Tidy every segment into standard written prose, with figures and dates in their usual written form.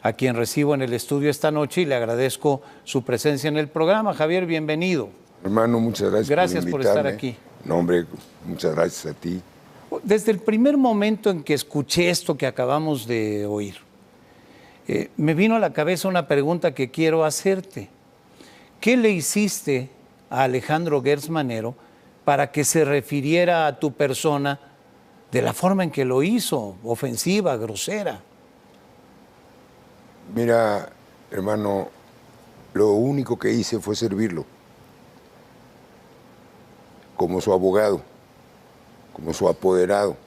a quien recibo en el estudio esta noche y le agradezco su presencia en el programa. Javier, bienvenido. Hermano, muchas gracias, Gracias por estar aquí. No, hombre, muchas gracias a ti. Desde el primer momento en que escuché esto que acabamos de oír, me vino a la cabeza una pregunta que quiero hacerte. ¿Qué le hiciste a Alejandro Gertz Manero para que se refiriera a tu persona de la forma en que lo hizo, ofensiva, grosera? Mira, hermano, lo único que hice fue servirlo como su abogado, como su apoderado.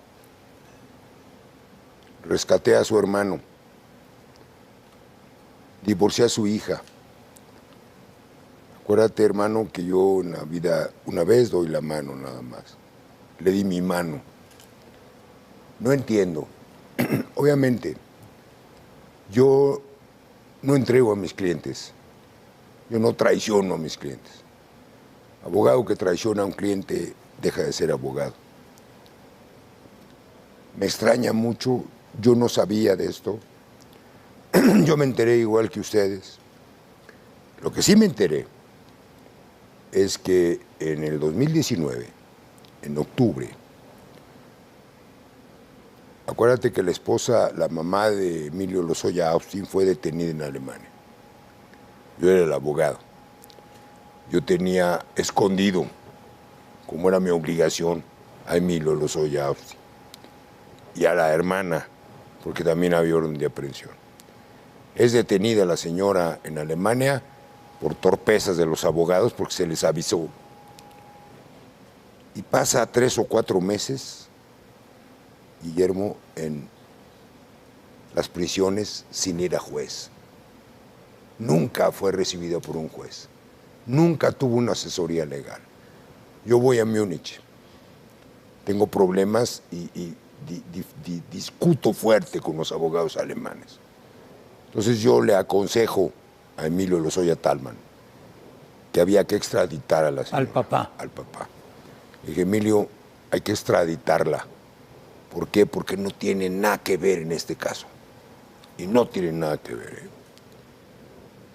Rescaté a su hermano, divorcié a su hija. Acuérdate, hermano, que yo en la vida una vez doy la mano nada más. Le di mi mano. No entiendo. Obviamente, yo no entrego a mis clientes. Yo no traiciono a mis clientes. Abogado que traiciona a un cliente deja de ser abogado. Me extraña mucho, yo no sabía de esto. Yo me enteré igual que ustedes. Lo que sí me enteré es que en el 2019, en octubre, acuérdate que la esposa, la mamá de Emilio Lozoya Austin, fue detenida en Alemania. Yo era el abogado. Yo tenía escondido, como era mi obligación, a Emilio Lozoya Austin y a la hermana, porque también había orden de aprehensión. Es detenida la señora en Alemania por torpezas de los abogados, porque se les avisó. Y pasa 3 o 4 meses, Guillermo, en las prisiones sin ir a juez. Nunca fue recibida por un juez. Nunca tuvo una asesoría legal. Yo voy a Múnich, tengo problemas y discuto fuerte con los abogados alemanes. Entonces yo le aconsejo a Emilio Lozoya Talman que había que extraditar a la señora. Al papá. Al papá. Le dije, Emilio, hay que extraditarla. ¿Por qué? Porque no tiene nada que ver en este caso. Y no tiene nada que ver, ¿eh?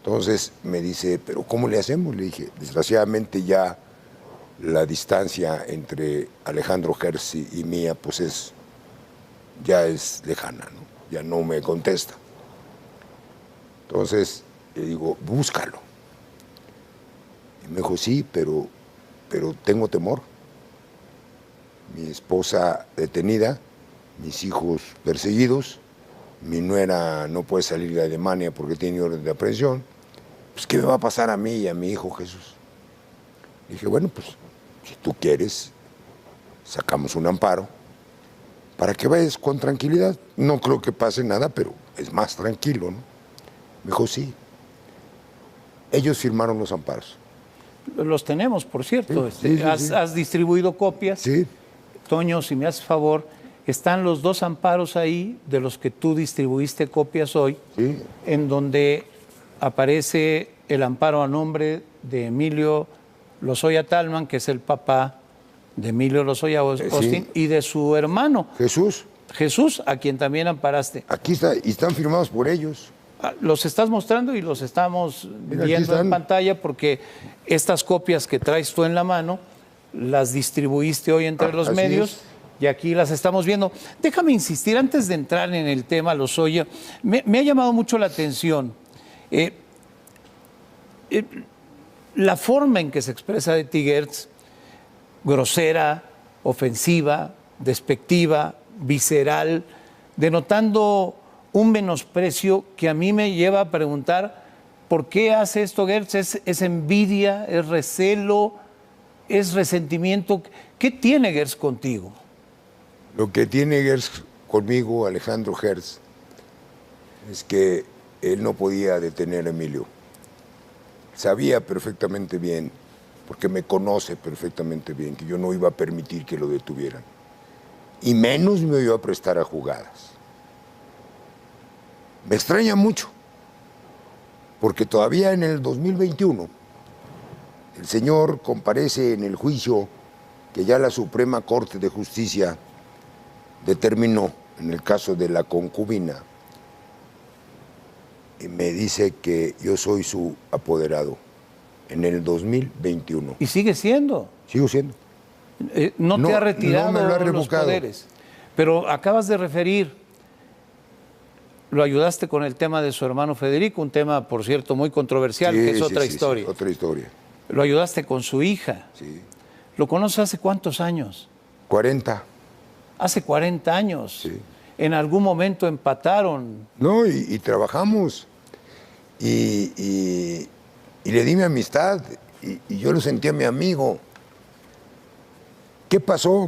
Entonces me dice, ¿pero cómo le hacemos? Le dije, desgraciadamente ya la distancia entre Alejandro Gertz y mía, pues ya es lejana, ¿no? Ya no me contesta. Entonces le digo, búscalo. Y me dijo, sí, pero tengo temor. Mi esposa detenida, mis hijos perseguidos, mi nuera no puede salir de Alemania porque tiene orden de aprehensión. Pues, ¿qué me va a pasar a mí y a mi hijo Jesús? Dije, bueno, pues, si tú quieres, sacamos un amparo para que vayas con tranquilidad. No creo que pase nada, pero es más tranquilo, ¿no? Me dijo, sí. Ellos firmaron los amparos. Los tenemos, por cierto. Sí, sí, sí. Has distribuido copias. Sí. Toño, si me haces favor, están los 2 amparos ahí de los que tú distribuiste copias hoy, Sí. en donde aparece el amparo a nombre de Emilio Lozoya Talman, que es el papá de Emilio Lozoya Austin, y de su hermano Jesús, a quien también amparaste. Aquí está, y están firmados por ellos. Los estás mostrando y los estamos viendo en pantalla, porque estas copias que traes tú en la mano las distribuiste hoy entre los medios. Y aquí las estamos viendo. Déjame insistir, antes de entrar en el tema Lozoya, me ha llamado mucho la atención la forma en que se expresa de ti Gertz, grosera, ofensiva, despectiva, visceral, denotando un menosprecio que a mí me lleva a preguntar ¿por qué hace esto Gertz? ¿Es envidia? ¿Es recelo? ¿Es resentimiento? ¿Qué tiene Gertz contigo? Lo que tiene Gertz conmigo, Alejandro Gertz, es que él no podía detener a Emilio. Sabía perfectamente bien, porque me conoce perfectamente bien, que yo no iba a permitir que lo detuvieran. Y menos me iba a prestar a jugadas. Me extraña mucho, porque todavía en el 2021 el señor comparece en el juicio que ya la Suprema Corte de Justicia determinó en el caso de la concubina y me dice que yo soy su apoderado en el 2021. Y sigue siendo. Sigo siendo. No te ha retirado no me lo ha los revocado. poderes. Pero acabas de referir, lo ayudaste con el tema de su hermano Federico, un tema, por cierto, muy controversial, que es otra historia. Sí, otra historia. Lo ayudaste con su hija. Sí. ¿Lo conoces hace cuántos años? 40. Hace 40 años. Sí. En algún momento empataron. No, y trabajamos. Y le di mi amistad. Y yo lo sentía mi amigo. ¿Qué pasó?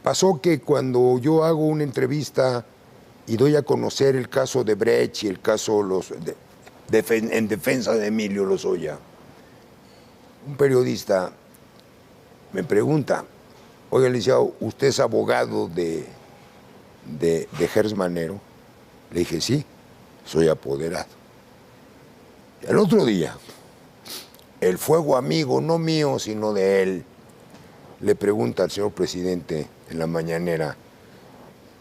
Pasó que cuando yo hago una entrevista y doy a conocer el caso de Brecht y el caso en defensa de Emilio Lozoya, un periodista me pregunta, oiga, licenciado, ¿usted es abogado de Gers Manero? Le dije, sí, soy apoderado. Y al otro día, el fuego amigo, no mío, sino de él, le pregunta al señor presidente en la mañanera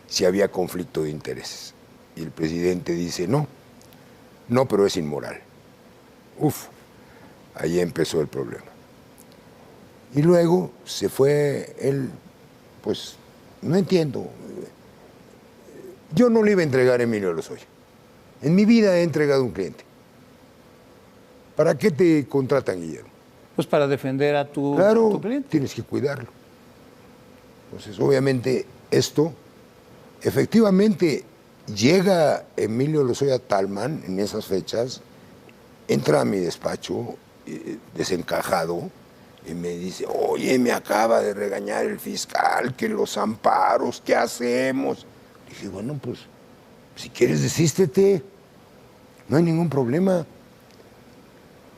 si había conflicto de intereses. Y el presidente dice, no, pero es inmoral. Uf, ahí empezó el problema. Y luego se fue él, pues, no entiendo. Yo no le iba a entregar a Emilio Lozoya. En mi vida he entregado un cliente. ¿Para qué te contratan, Guillermo? Pues para defender a tu cliente. Tienes que cuidarlo. Entonces, obviamente, esto, efectivamente, llega Emilio Lozoya Thalmann en esas fechas, entra a mi despacho desencajado y me dice, oye, me acaba de regañar el fiscal, que los amparos, ¿qué hacemos? Dije, bueno, pues, si quieres desístete, no hay ningún problema.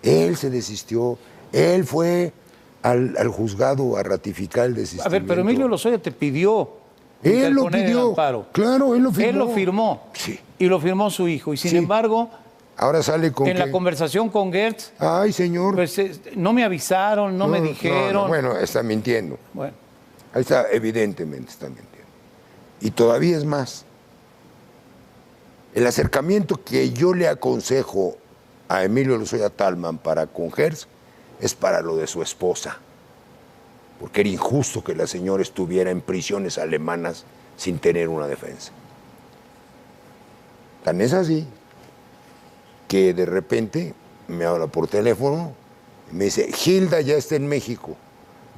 Él se desistió, él fue al juzgado a ratificar el desistimiento. A ver, pero Emilio Lozoya te pidió él lo interponer pidió, el amparo. claro, él lo firmó. Él lo firmó. Sí. Y lo firmó su hijo. Y sin embargo, ahora sale con en la conversación con Gertz, ay, señor. pues no me avisaron, no me dijeron. No, bueno, está mintiendo. Bueno. Ahí está, evidentemente está mintiendo. Y todavía es más. El acercamiento que yo le aconsejo a Emilio Lozoya Thalmann para con Gertz es para lo de su esposa. Porque era injusto que la señora estuviera en prisiones alemanas sin tener una defensa. Tan es así que de repente me habla por teléfono y me dice, Gilda ya está en México,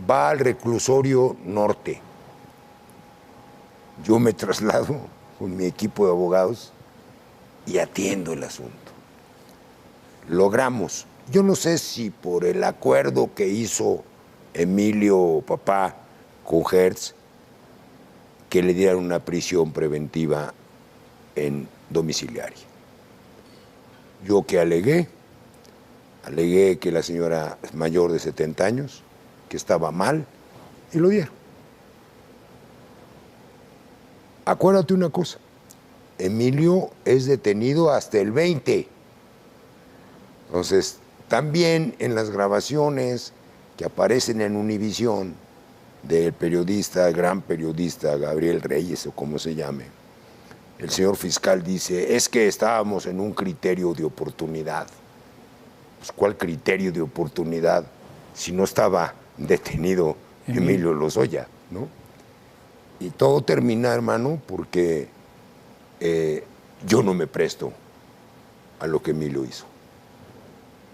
va al reclusorio norte. Yo me traslado con mi equipo de abogados y atiendo el asunto. Logramos, yo no sé si por el acuerdo que hizo Emilio papá con Gertz, que le dieran una prisión preventiva en domiciliaria. Yo que alegué que la señora es mayor de 70 años, que estaba mal, y lo dieron. Acuérdate una cosa, Emilio es detenido hasta el 20. Entonces, también en las grabaciones que aparecen en Univisión del periodista, gran periodista Gabriel Reyes o como se llame, el señor fiscal dice, es que estábamos en un criterio de oportunidad. Pues, ¿cuál criterio de oportunidad si no estaba detenido Emilio Lozoya, ¿no? Y todo termina, hermano, porque yo no me presto a lo que Emilio hizo.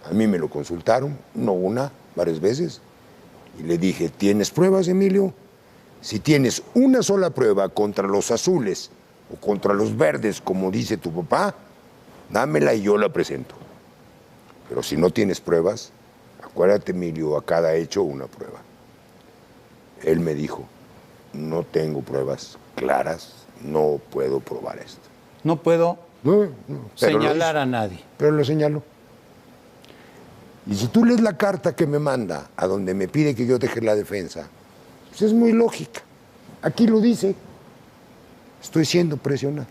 A mí me lo consultaron, no una, varias veces, y le dije, ¿tienes pruebas, Emilio? Si tienes una sola prueba contra los azules o contra los verdes, como dice tu papá, dámela y yo la presento. Pero si no tienes pruebas, acuérdate, Emilio, a cada hecho una prueba. Él me dijo, no tengo pruebas claras, no puedo probar esto. No puedo señalar a nadie. Pero lo señaló. Y si tú lees la carta que me manda, a donde me pide que yo deje la defensa, pues es muy lógica. Aquí lo dice. Estoy siendo presionado.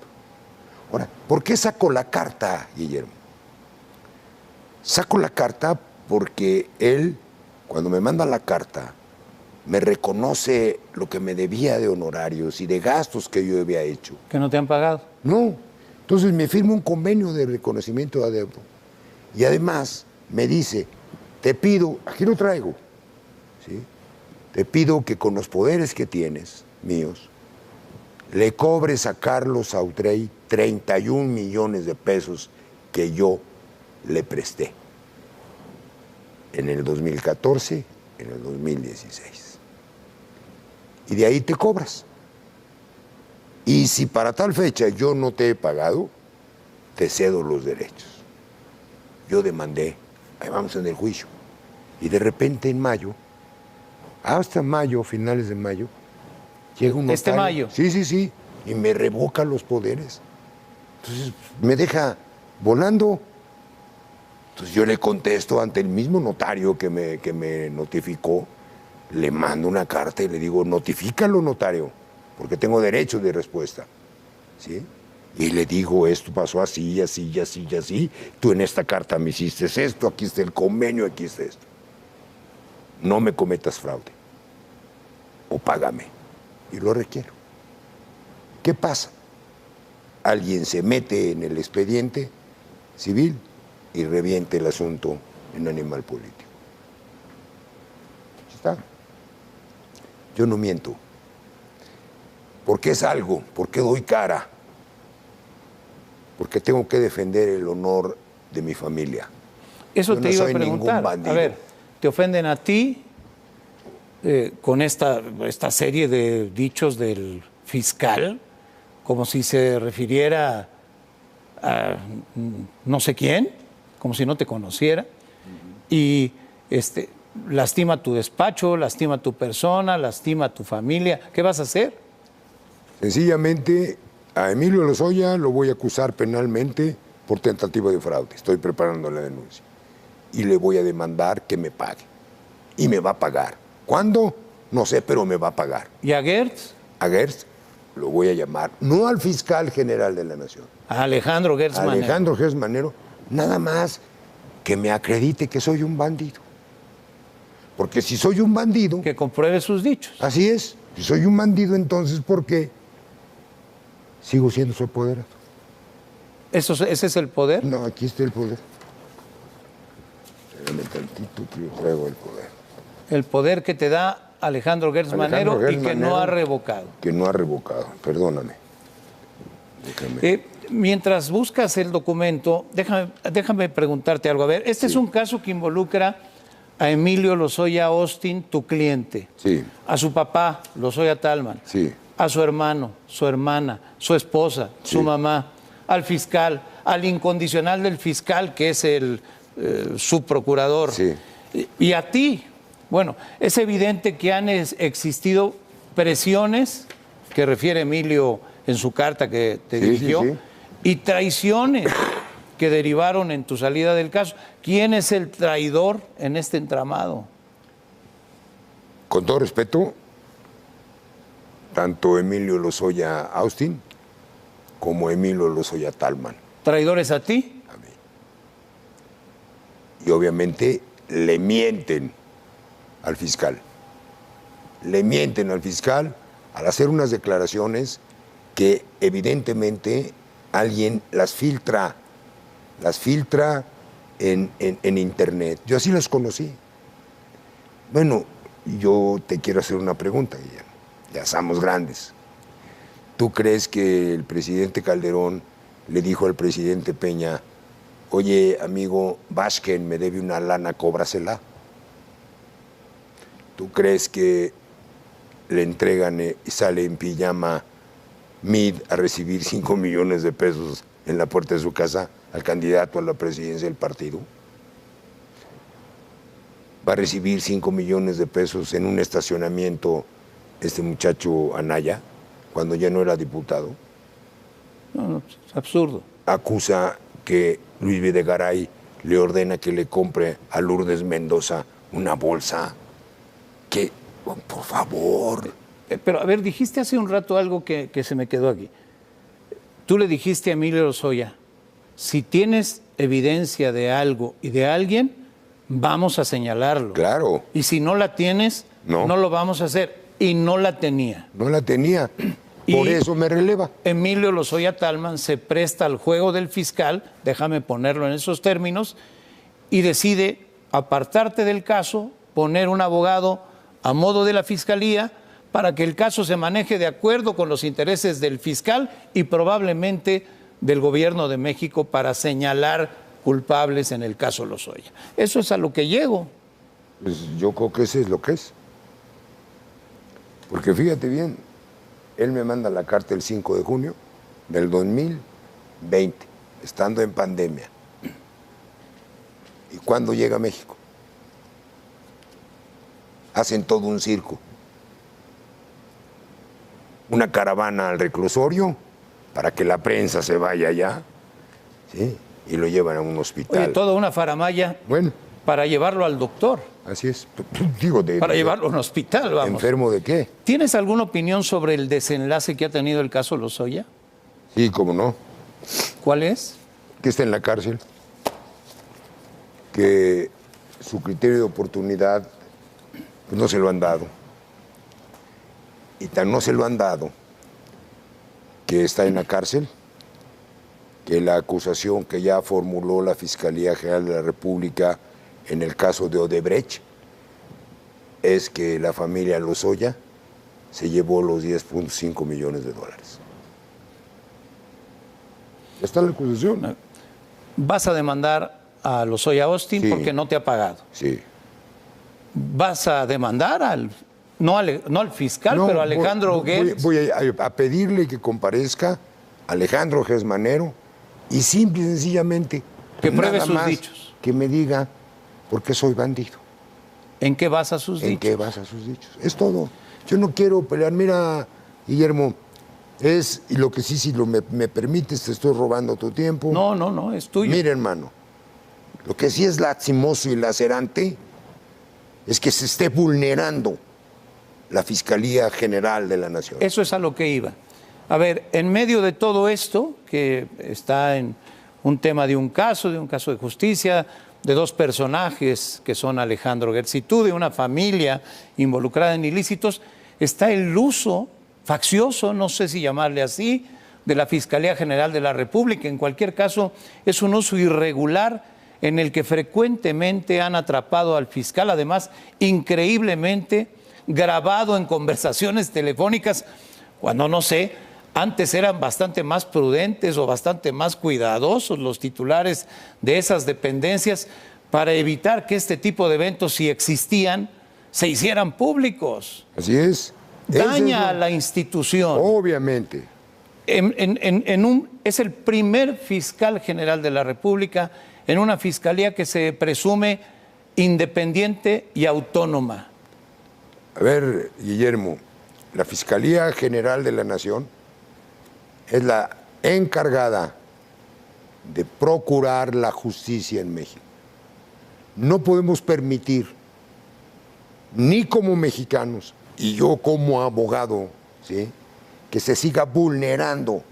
Ahora, ¿por qué saco la carta, Guillermo? Saco la carta porque él, cuando me manda la carta, me reconoce lo que me debía de honorarios y de gastos que yo había hecho. ¿Que no te han pagado? No, Entonces me firma un convenio de reconocimiento de adeudo. Y además me dice, te pido, aquí lo traigo, ¿sí? Te pido que con los poderes que tienes, míos, le cobres a Carlos Autrey 31 millones de pesos que yo le presté en el 2014, en el 2016. Y de ahí te cobras. Y si para tal fecha yo no te he pagado, te cedo los derechos. Yo demandé, ahí vamos en el juicio. Y de repente en mayo, hasta mayo, finales de mayo, llega un notario. ¿Este mayo? Sí, y me revoca los poderes. Entonces me deja volando. Entonces yo le contesto ante el mismo notario que me notificó, le mando una carta y le digo, notifícalo, notario, porque tengo derecho de respuesta, ¿sí? Y le digo, esto pasó así, así, así, así, tú en esta carta me hiciste esto, aquí está el convenio, aquí está esto. No me cometas fraude, o págame, y lo requiero. ¿Qué pasa? Alguien se mete en el expediente civil y reviente el asunto en animal político. ¿Está? Yo no miento. Porque es algo, porque doy cara, porque tengo que defender el honor de mi familia. Eso yo te no iba a soy ningún preguntar. bandido. A ver, te ofenden a ti con esta serie de dichos del fiscal, como si se refiriera a no sé quién, como si no te conociera, y lastima tu despacho, lastima tu persona, lastima tu familia. ¿Qué vas a hacer? Sencillamente, a Emilio Lozoya lo voy a acusar penalmente por tentativa de fraude. Estoy preparando la denuncia. Y le voy a demandar que me pague. Y me va a pagar. ¿Cuándo? No sé, pero me va a pagar. ¿Y a Gertz? A Gertz lo voy a llamar, no al fiscal general de la Nación. A Alejandro Gertz Manero. Alejandro Gertz Manero, nada más que me acredite que soy un bandido. Porque si soy un bandido... Que compruebe sus dichos. Así es. Si soy un bandido, entonces, ¿por qué sigo siendo su apoderado? ¿Ese es el poder? No, aquí está el poder. Espérame tantito que yo traigo el poder. El poder que te da Alejandro Gertz Manero y que no ha revocado. Que no ha revocado, perdóname. Déjame. Mientras buscas el documento, déjame preguntarte algo. A ver, este es un caso que involucra a Emilio Lozoya Austin, tu cliente. Sí. A su papá, Lozoya Talman. Sí. A su hermano, su hermana, su esposa, su mamá, al fiscal, al incondicional del fiscal, que es el subprocurador. Sí. Y a ti. Bueno, es evidente que han existido presiones, que refiere Emilio en su carta que te dirigió, y traiciones que derivaron en tu salida del caso. ¿Quién es el traidor en este entramado? Con todo respeto, tanto Emilio Lozoya Austin como Emilio Lozoya Talman. ¿Traidores a ti? A mí. Y obviamente le mienten al fiscal. Le mienten al fiscal al hacer unas declaraciones que evidentemente alguien las filtra en internet. Yo así las conocí. Bueno, yo te quiero hacer una pregunta, Guillermo. Ya somos grandes. ¿Tú crees que el presidente Calderón le dijo al presidente Peña, oye, amigo, Vázquez me debe una lana, cóbrasela? ¿Tú crees que le entregan y sale en pijama Mid a recibir 5 millones de pesos en la puerta de su casa al candidato a la presidencia del partido? ¿Va a recibir 5 millones de pesos en un estacionamiento este muchacho Anaya, cuando ya no era diputado? No, es absurdo. Acusa que Luis Videgaray le ordena que le compre a Lourdes Mendoza una bolsa. Que, por favor. Pero, a ver, dijiste hace un rato algo que se me quedó aquí. Tú le dijiste a Emilio Lozoya, si tienes evidencia de algo y de alguien, vamos a señalarlo. Claro. Y si no la tienes, no lo vamos a hacer. Y no la tenía. No la tenía. Por eso me releva. Emilio Lozoya Thalmann se presta al juego del fiscal, déjame ponerlo en esos términos, y decide apartarte del caso, poner un abogado a modo de la fiscalía para que el caso se maneje de acuerdo con los intereses del fiscal y probablemente del gobierno de México para señalar culpables en el caso Lozoya. Eso es a lo que llego. Pues yo creo que eso es lo que es. Porque fíjate bien, él me manda la carta el 5 de junio del 2020, estando en pandemia. ¿Y cuándo llega a México? Hacen todo un circo. Una caravana al reclusorio para que la prensa se vaya allá, ¿sí? Y lo llevan a un hospital. Oye, toda una faramalla para llevarlo al doctor. Así es. Digo, para llevarlo a un hospital, vamos. ¿Enfermo de qué? ¿Tienes alguna opinión sobre el desenlace que ha tenido el caso Lozoya? Sí, cómo no. ¿Cuál es? Que está en la cárcel. Que su criterio de oportunidad pues, no se lo han dado. Y tan no se lo han dado que está en la cárcel, que la acusación que ya formuló la Fiscalía General de la República en el caso de Odebrecht es que la familia Lozoya se llevó los 10.5 millones de dólares. Está la acusación. ¿Vas a demandar a Lozoya Austin porque no te ha pagado? Sí. ¿Vas a demandar no al fiscal, pero a Alejandro Gertz? Voy a pedirle que comparezca Alejandro Gertz Manero y simple y sencillamente que pruebe sus dichos. Que me diga por qué soy bandido. ¿En qué basa sus dichos? ¿En qué basa sus dichos? Es todo. Yo no quiero pelear. Mira, Guillermo, y lo que si me permites, te estoy robando tu tiempo. No, es tuyo. Mira, hermano, lo que sí es lastimoso y lacerante es que se esté vulnerando la Fiscalía General de la Nación. Eso es a lo que iba. A ver, en medio de todo esto, que está en un tema de un caso de justicia, de dos personajes que son Alejandro Gertz y tú, de una familia involucrada en ilícitos, está el uso faccioso, no sé si llamarle así, de la Fiscalía General de la República. En cualquier caso, es un uso irregular en el que frecuentemente han atrapado al fiscal, además, increíblemente grabado en conversaciones telefónicas, cuando no sé, antes eran bastante más prudentes o bastante más cuidadosos los titulares de esas dependencias para evitar que este tipo de eventos, si existían, se hicieran públicos. Así es. Daña a la institución. Obviamente. Es el primer fiscal general de la República en una fiscalía que se presume independiente y autónoma. A ver, Guillermo, la Fiscalía General de la Nación es la encargada de procurar la justicia en México. No podemos permitir, ni como mexicanos, y yo como abogado, ¿sí?, que se siga vulnerando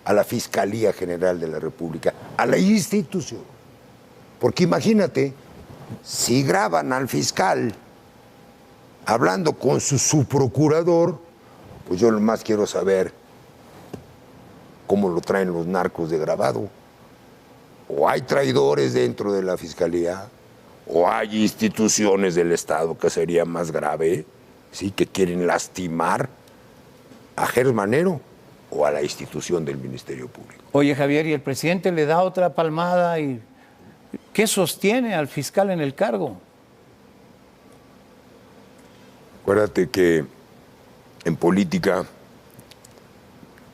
a la Fiscalía General de la República, a la institución. Porque imagínate, si graban al fiscal hablando con su subprocurador, pues yo lo más quiero saber cómo lo traen los narcos de grabado. O hay traidores dentro de la Fiscalía, o hay instituciones del Estado, que sería más grave, ¿sí?, que quieren lastimar a Gertz Manero o a la institución del Ministerio Público. Oye, Javier, y el presidente le da otra palmada y ¿qué sostiene al fiscal en el cargo? Acuérdate que en política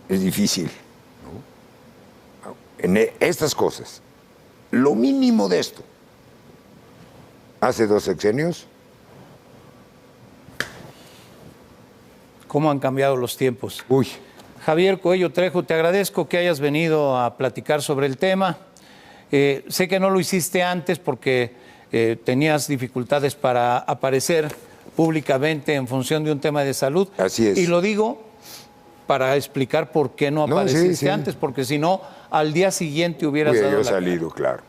es difícil, ¿no? En estas cosas, lo mínimo de esto, hace 2 sexenios. ¿Cómo han cambiado los tiempos? Uy. Javier Coello Trejo, te agradezco que hayas venido a platicar sobre el tema. Sé que no lo hiciste antes porque tenías dificultades para aparecer públicamente en función de un tema de salud. Así es. Y lo digo para explicar por qué no apareciste antes, porque si no, al día siguiente hubieras dado la salido, claro.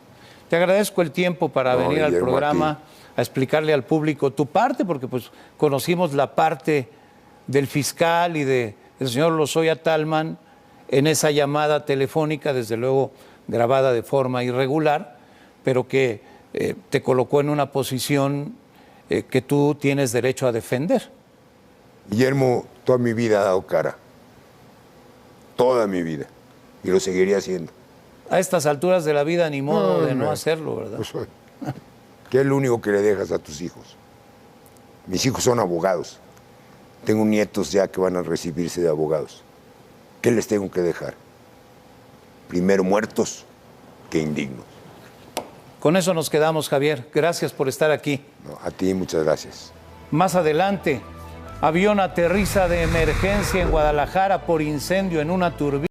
Te agradezco el tiempo para venir al programa a explicarle al público tu parte, porque pues conocimos la parte del fiscal y de el señor Lozoya Tallman en esa llamada telefónica, desde luego grabada de forma irregular, pero que te colocó en una posición que tú tienes derecho a defender. Guillermo toda mi vida ha dado cara, toda mi vida, y lo seguiría haciendo. A estas alturas de la vida ni modo de no hacerlo, ¿verdad? Pues, ¿qué es lo único que le dejas a tus hijos? Mis hijos son abogados. Tengo nietos ya que van a recibirse de abogados. ¿Qué les tengo que dejar? Primero muertos que indignos. Con eso nos quedamos, Javier. Gracias por estar aquí. No, a ti muchas gracias. Más adelante, avión aterriza de emergencia en Guadalajara por incendio en una turbina.